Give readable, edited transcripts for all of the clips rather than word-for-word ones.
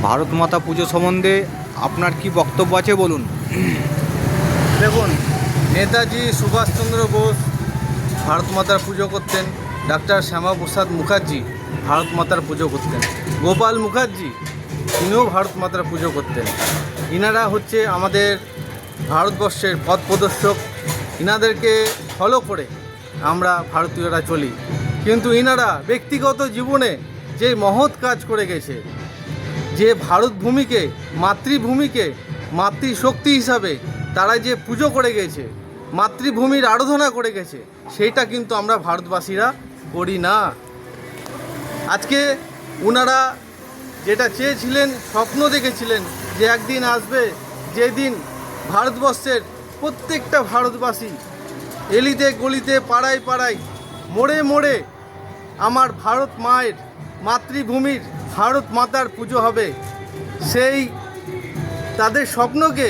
ভারত মাতা পুজো সম্বন্ধে আপনার কি বক্তব্য আছে বলুন। দেখুন, নেতাজি সুভাষচন্দ্র বোস ভারত মাতার পুজো করতেন, ডাক্তার শ্যামাপ্রসাদ মুখার্জি ভারত মাতার পুজো করতেন, গোপাল মুখার্জি তিনিও ভারত মাতার পুজো করতেন। ইনারা হচ্ছে আমাদের ভারতবর্ষের পথ প্রদর্শক। ইনাদেরকে ফলো করে আমরা ভারতীয়রা চলি। কিন্তু ইনারা ব্যক্তিগত জীবনে যে মহৎ কাজ করে গেছে, যে ভারত ভূমিকে, মাতৃভূমিকে মাতৃশক্তি হিসাবে তারা যে পুজো করে গেছে, মাতৃভূমির আরাধনা করে গেছে, সেইটা কিন্তু আমরা ভারতবাসীরা করি না। আজকে ওনারা যেটা চেয়েছিলেন, স্বপ্ন দেখেছিলেন যে একদিন আসবে যেদিন ভারতবর্ষের প্রত্যেকটা ভারতবাসী এলিতে গলিতে পাড়ায় পাড়ায় মোড়ে মোড়ে আমার ভারত মায়ের মাতৃভূমির ভারত মাতার পুজো হবে। সেই তাদের স্বপ্নকে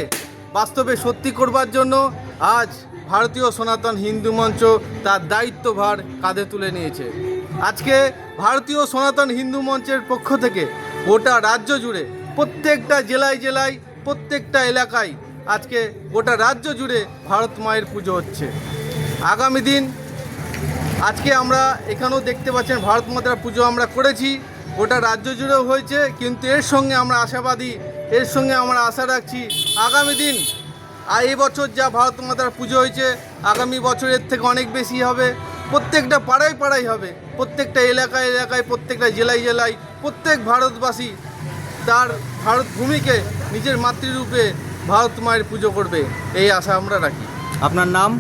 বাস্তবে সত্যি করবার জন্য আজ ভারতীয় সনাতন হিন্দু মঞ্চ তার দায়িত্বভার কাঁধে তুলে নিয়েছে। আজকে ভারতীয় সনাতন হিন্দু মঞ্চের পক্ষ থেকে গোটা রাজ্য জুড়ে প্রত্যেকটা জেলায় জেলায় প্রত্যেকটা এলাকায় আজকে গোটা রাজ্য জুড়ে ভারত মায়ের পুজো হচ্ছে। আগামী দিন আজকে আমরা এখানেও দেখতে পাচ্ছেন ভারত মাতার পুজো আমরা করেছি, গোটা রাজ্য জুড়েও হয়েছে। কিন্তু এর সঙ্গে আমরা আশাবাদী, এর সঙ্গে আমরা আশা রাখছি আগামী দিন এই বছর যা ভারত মাতার পুজো হয়েছে, আগামী বছরের থেকে অনেক বেশি হবে। প্রত্যেকটা পাড়ায় পাড়ায় হবে, প্রত্যেকটা এলাকায় এলাকায়, প্রত্যেকটা জেলায় জেলায় প্রত্যেক ভারতবাসী তার ভারত ভূমিকে নিজের মাতৃরূপে ভারত মায়ের পুজো করবে, এই আশা আমরা রাখি। আপনার নাম?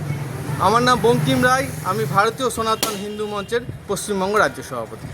আমার নাম বঙ্কিম রায়, আমি ভারতীয় সনাতন হিন্দু মঞ্চের পশ্চিমবঙ্গ রাজ্য সভাপতি।